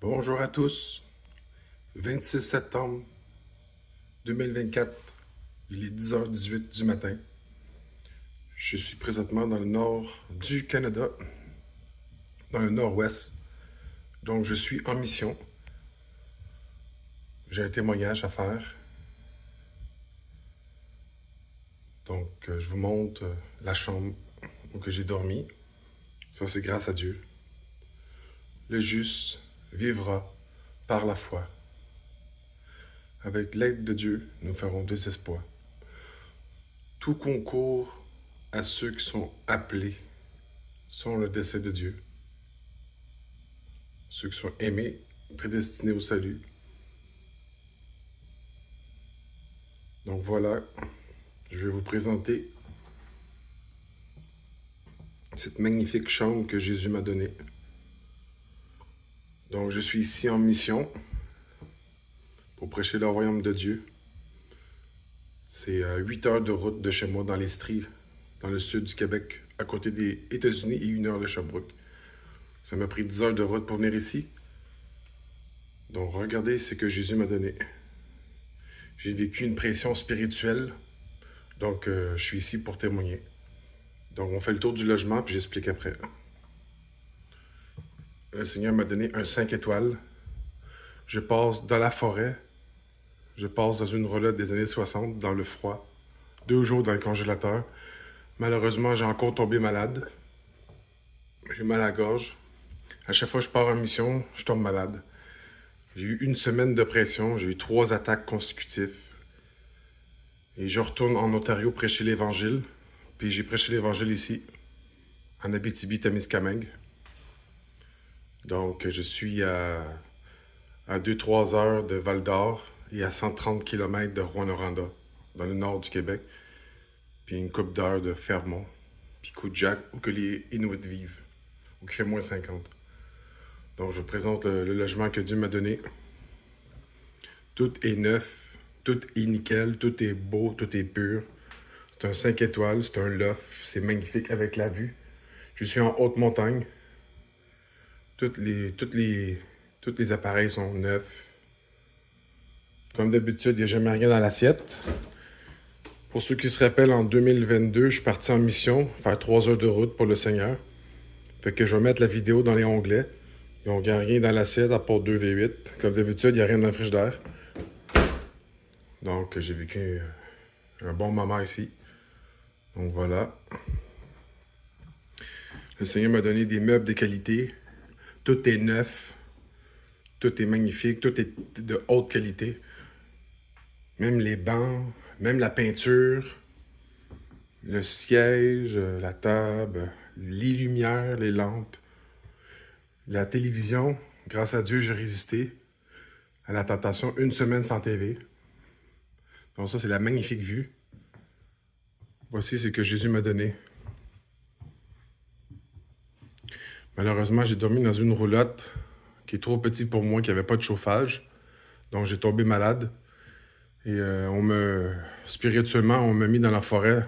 Bonjour à tous, 26 septembre 2024, il est 10h18 du matin. Je suis présentement dans le nord du Canada, dans le nord-ouest, donc je suis en mission. J'ai un témoignage à faire, donc je vous montre la chambre où j'ai dormi. Ça c'est grâce à Dieu. Le juste vivra par la foi. Avec l'aide de Dieu, nous ferons des exploits. Tout concourt à ceux qui sont appelés sont le dessein de Dieu. Ceux qui sont aimés, prédestinés au salut. Donc voilà, je vais vous présenter cette magnifique chambre que Jésus m'a donnée. Donc je suis ici en mission pour prêcher le royaume de Dieu. C'est à 8 heures de route de chez moi dans l'Estrie, dans le sud du Québec, à côté des États-Unis et 1 heure de Sherbrooke. Ça m'a pris 10 heures de route pour venir ici. Donc regardez ce que Jésus m'a donné. J'ai vécu une pression spirituelle, donc je suis ici pour témoigner. Donc on fait le tour du logement, puis j'explique après. Le Seigneur m'a donné un 5 étoiles. Je passe dans la forêt. Je passe dans une roulotte des années 60, dans le froid. 2 jours dans le congélateur. Malheureusement, j'ai encore tombé malade. J'ai mal à la gorge. À chaque fois que je pars en mission, je tombe malade. J'ai eu 1 semaine de pression. J'ai eu 3 attaques consécutives. Et je retourne en Ontario prêcher l'Évangile. Puis j'ai prêché l'Évangile ici, en Abitibi-Témiscamingue. Donc, je suis à 2-3 heures de Val-d'Or et à 130 km de Rouyn-Noranda, dans le nord du Québec. Puis une couple d'heures de Fermont, puis Kuujjuaq, où que les Inuits vivent, où il fait moins 50. Donc, je vous présente le logement que Dieu m'a donné. Tout est neuf, tout est nickel, tout est beau, tout est pur. C'est un 5 étoiles, c'est un loft, c'est magnifique avec la vue. Je suis en haute montagne. Tous les appareils sont neufs. Comme d'habitude, il n'y a jamais rien dans l'assiette. Pour ceux qui se rappellent, en 2022, je suis parti en mission, faire 3 heures de route pour le Seigneur. Fait que je vais mettre la vidéo dans les onglets. Il n'y a rien dans l'assiette à part 2 V8. Comme d'habitude, il n'y a rien dans le frigidaire. Donc, j'ai vécu un bon moment ici. Donc voilà. Le Seigneur m'a donné des meubles de qualité. Tout est neuf. Tout est magnifique. Tout est de haute qualité. Même les bancs, même la peinture, le siège, la table, les lumières, les lampes, la télévision. Grâce à Dieu, j'ai résisté à la tentation 1 semaine sans TV. Donc ça, c'est la magnifique vue. Voici ce que Jésus m'a donné. Malheureusement, j'ai dormi dans une roulotte qui est trop petite pour moi, qui n'avait pas de chauffage. Donc j'ai tombé malade. Et spirituellement, on m'a mis dans la forêt,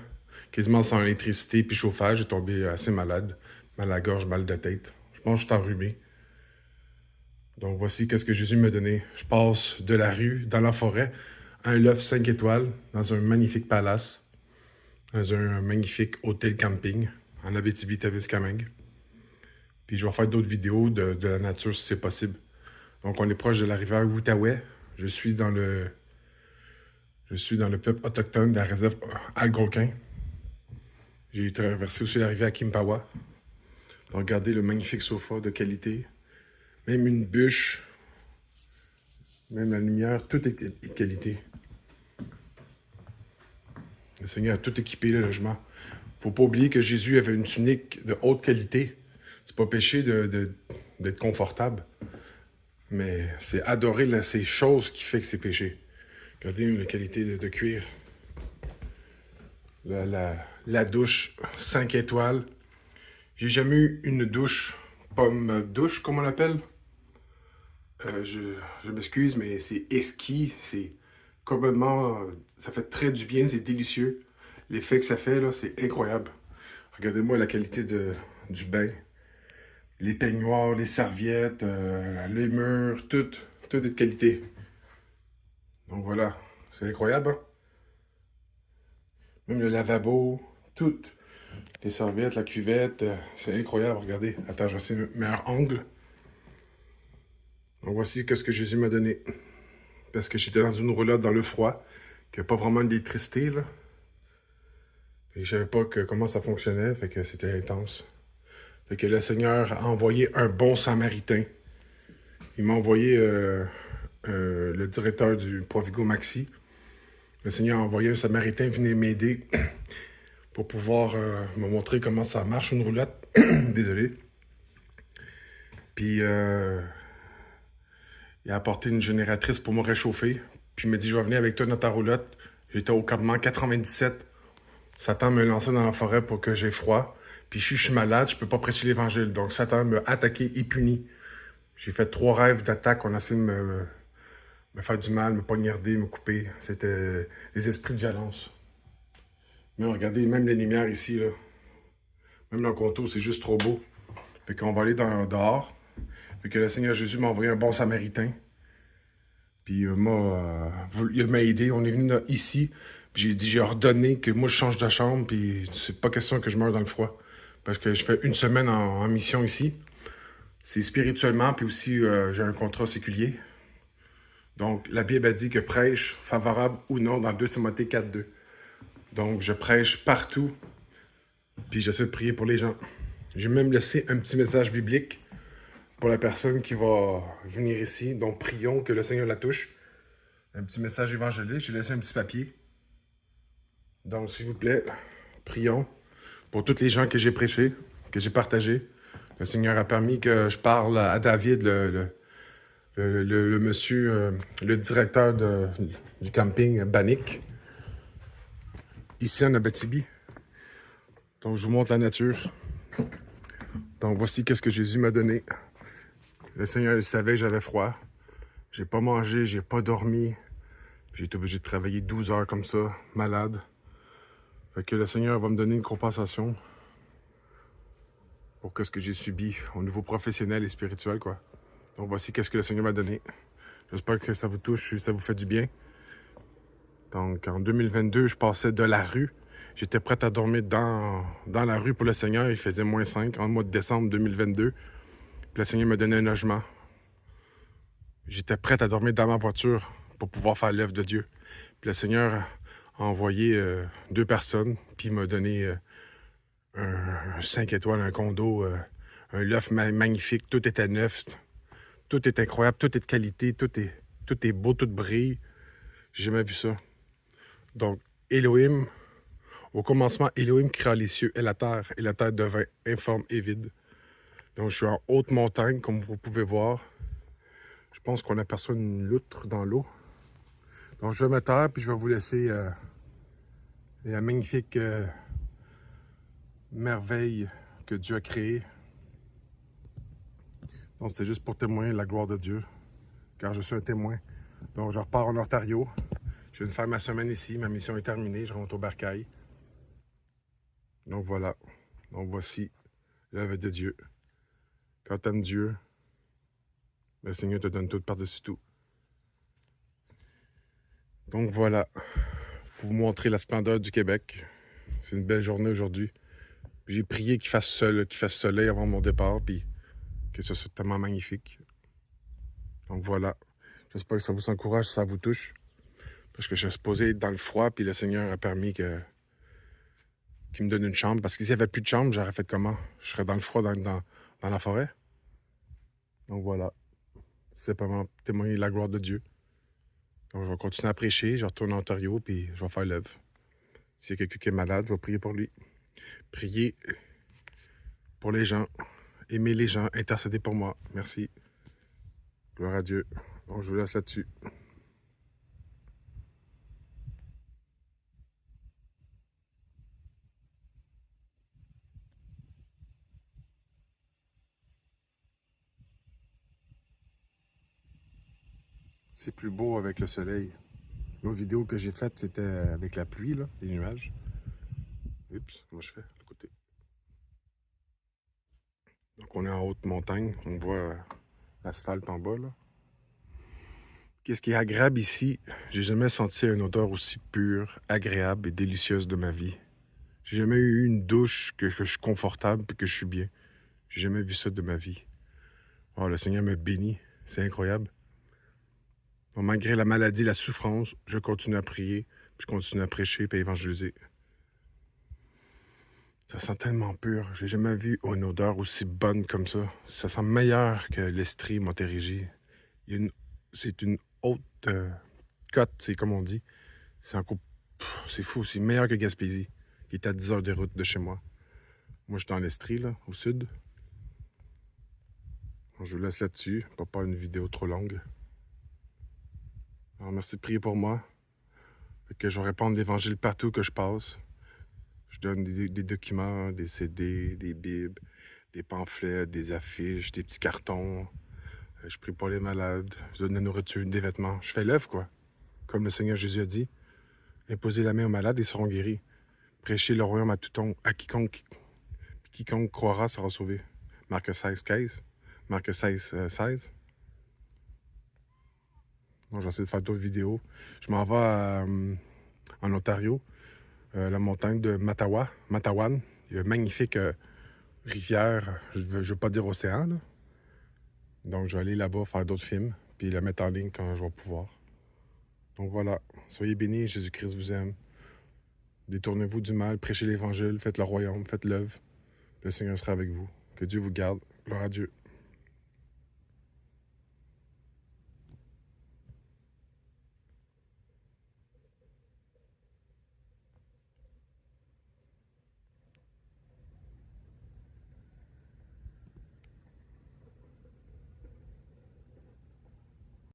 quasiment sans électricité puis chauffage. J'ai tombé assez malade. Mal à la gorge, mal de tête. Je pense que je suis enrhumé. Donc voici qu'est-ce que Jésus m'a donné. Je passe de la rue, dans la forêt, à un loft 5 étoiles, dans un magnifique palace, dans un magnifique hôtel camping, en Abitibi-Témiscamingue. Puis je vais faire d'autres vidéos de la nature si c'est possible. Donc on est proche de la rivière Outaouais. Je suis dans le peuple autochtone de la réserve Algonquin. J'ai traversé aussi la rivière Kimpawa. Donc regardez le magnifique sofa de qualité. Même une bûche, même la lumière, tout est de qualité. Le Seigneur a tout équipé le logement. Faut pas oublier que Jésus avait une tunique de haute qualité. C'est pas péché d'être confortable. Mais c'est adorer ces choses qui fait que c'est péché. Regardez la qualité de cuir. La douche, 5 étoiles. J'ai jamais eu une douche, pomme douche, comme on l'appelle. Je m'excuse, mais c'est esquis, c'est complètement... ça fait très du bien, c'est délicieux. L'effet que ça fait, là, c'est incroyable. Regardez-moi la qualité du bain. les peignoirs, les serviettes, les murs, tout est de qualité. Donc voilà, c'est incroyable, hein? Même le lavabo, tout. Les serviettes, la cuvette, c'est incroyable, regardez. Attends, je vais essayer le meilleur angle. Donc voici ce que Jésus m'a donné. Parce que j'étais dans une roulotte dans le froid, qu'il n'y a pas vraiment d'électricité, là. Et je savais pas comment ça fonctionnait, fait que c'était intense. Fait que le Seigneur a envoyé un bon samaritain. Il m'a envoyé le directeur du Provigo Maxi. Le Seigneur a envoyé un samaritain venir m'aider pour pouvoir me montrer comment ça marche une roulotte. Désolé. Puis il a apporté une génératrice pour me réchauffer. Puis il m'a dit, je vais venir avec toi dans ta roulotte. J'étais au campement 97. Satan me lançait dans la forêt pour que j'ai froid. Puis je suis malade, je peux pas prêcher l'évangile. Donc Satan m'a attaqué et puni. J'ai fait 3 rêves d'attaque. On a essayé de me faire du mal, me poignarder, me couper. C'était des esprits de violence. Mais regardez, même les lumières ici, là. Même le contour, c'est juste trop beau. Fait qu'on va aller dehors. Fait que le Seigneur Jésus m'a envoyé un bon samaritain. Puis il m'a aidé. On est venu ici. Puis j'ai ordonné que moi je change de chambre. Puis c'est pas question que je meure dans le froid. Parce que je fais une semaine en mission ici. C'est spirituellement. Puis aussi j'ai un contrat séculier. Donc la Bible a dit que prêche, favorable ou non, dans 2 Timothée 4:2. Donc je prêche partout. Puis j'essaie de prier pour les gens. J'ai même laissé un petit message biblique pour la personne qui va venir ici. Donc, prions que le Seigneur la touche. Un petit message évangélique. J'ai laissé un petit papier. Donc, s'il vous plaît, prions pour toutes les gens que j'ai prêchés, que j'ai partagés. Le Seigneur a permis que je parle à David, le monsieur, le directeur du camping Bannick, ici en Abitibi. Donc, je vous montre la nature. Donc, voici qu'est-ce que Jésus m'a donné. Le Seigneur il savait que j'avais froid. J'ai pas mangé, j'ai pas dormi. J'ai été obligé de travailler 12 heures comme ça, malade. Fait que le Seigneur va me donner une compensation pour ce que j'ai subi au niveau professionnel et spirituel, quoi. Donc voici qu'est-ce que le Seigneur m'a donné. J'espère que ça vous touche et ça vous fait du bien. Donc en 2022, je passais de la rue. J'étais prêt à dormir dans la rue pour le Seigneur. Il faisait -5 en mois de décembre 2022. Puis le Seigneur m'a donné un logement. J'étais prêt à dormir dans ma voiture pour pouvoir faire l'œuvre de Dieu. Puis le Seigneur a envoyé 2 personnes, puis il m'a donné un 5 étoiles, un condo, un loft magnifique. Tout était neuf, tout est incroyable, tout est de qualité, tout est beau, tout brille. J'ai jamais vu ça. Donc, Elohim, au commencement, Elohim créa les cieux et la terre devint informe et vide. Donc, je suis en haute montagne, comme vous pouvez voir. Je pense qu'on aperçoit une loutre dans l'eau. Donc, je vais me taire, puis je vais vous laisser la magnifique merveille que Dieu a créée. Donc, c'était juste pour témoigner de la gloire de Dieu, car je suis un témoin. Donc, je repars en Ontario. Je viens de faire ma semaine ici. Ma mission est terminée. Je rentre au Bercail. Donc, voilà. Donc, voici l'œuvre de Dieu. Quand tu aimes Dieu, le Seigneur te donne tout par-dessus tout. Donc, voilà. Pour vous montrer la splendeur du Québec. C'est une belle journée aujourd'hui. J'ai prié qu'il fasse soleil avant mon départ, puis que ce soit tellement magnifique. Donc voilà. J'espère que ça vous encourage, ça vous touche. Parce que je suis supposé être dans le froid, puis le Seigneur a permis qu'il me donne une chambre. Parce que s'il n'y avait plus de chambre, j'aurais fait comment? Je serais dans le froid dans la forêt. Donc voilà. C'est vraiment témoigner de la gloire de Dieu. Donc je vais continuer à prêcher, je retourne en Ontario, puis je vais faire l'œuvre. S'il y a quelqu'un qui est malade, je vais prier pour lui. Priez pour les gens. Aimez les gens. Intercédez pour moi. Merci. Gloire à Dieu. Donc, je vous laisse là-dessus. C'est plus beau avec le soleil. L'autre vidéo que j'ai faite, c'était avec la pluie, là, les nuages. Oups, comment je fais? De côté. Donc, qu'on est en haute montagne. On voit l'asphalte en bas, là. Qu'est-ce qui est agréable ici? J'ai jamais senti une odeur aussi pure, agréable et délicieuse de ma vie. J'ai jamais eu une douche que je suis confortable et que je suis bien. J'ai jamais vu ça de ma vie. Oh, le Seigneur me bénit. C'est incroyable. Donc, malgré la maladie, la souffrance, je continue à prier, puis je continue à prêcher et à évangéliser. Ça sent tellement pur. J'ai jamais vu une odeur aussi bonne comme ça. Ça sent meilleur que l'Estrie Montérégie. C'est une haute cote, c'est comme on dit. C'est encore... c'est fou, c'est meilleur que Gaspésie, qui est à 10 heures de route de chez moi. Moi, je suis dans l'Estrie, là, au sud. Donc, je vous laisse là-dessus, pour pas une vidéo trop longue. Alors, merci de prier pour moi. Fait que je vais répandre l'Évangile partout que je passe. Je donne des documents, des CD, des bibles, des pamphlets, des affiches, des petits cartons. Je prie pour les malades, je donne de la nourriture, des vêtements. Je fais l'œuvre, quoi. Comme le Seigneur Jésus a dit. Imposez la main aux malades et ils seront guéris. Prêchez le royaume à quiconque croira sera sauvé. Marc 16, 15. Marc 16, 16. Bon, j'essaie de faire d'autres vidéos. Je m'en vais en Ontario, la montagne de Matawan. Il y a une magnifique rivière, je veux pas dire océan, là. Donc, je vais aller là-bas faire d'autres films, puis la mettre en ligne quand je vais pouvoir. Donc voilà, soyez bénis, Jésus-Christ vous aime. Détournez-vous du mal, prêchez l'Évangile, faites le royaume, faites l'œuvre. Le Seigneur sera avec vous. Que Dieu vous garde. Gloire à Dieu.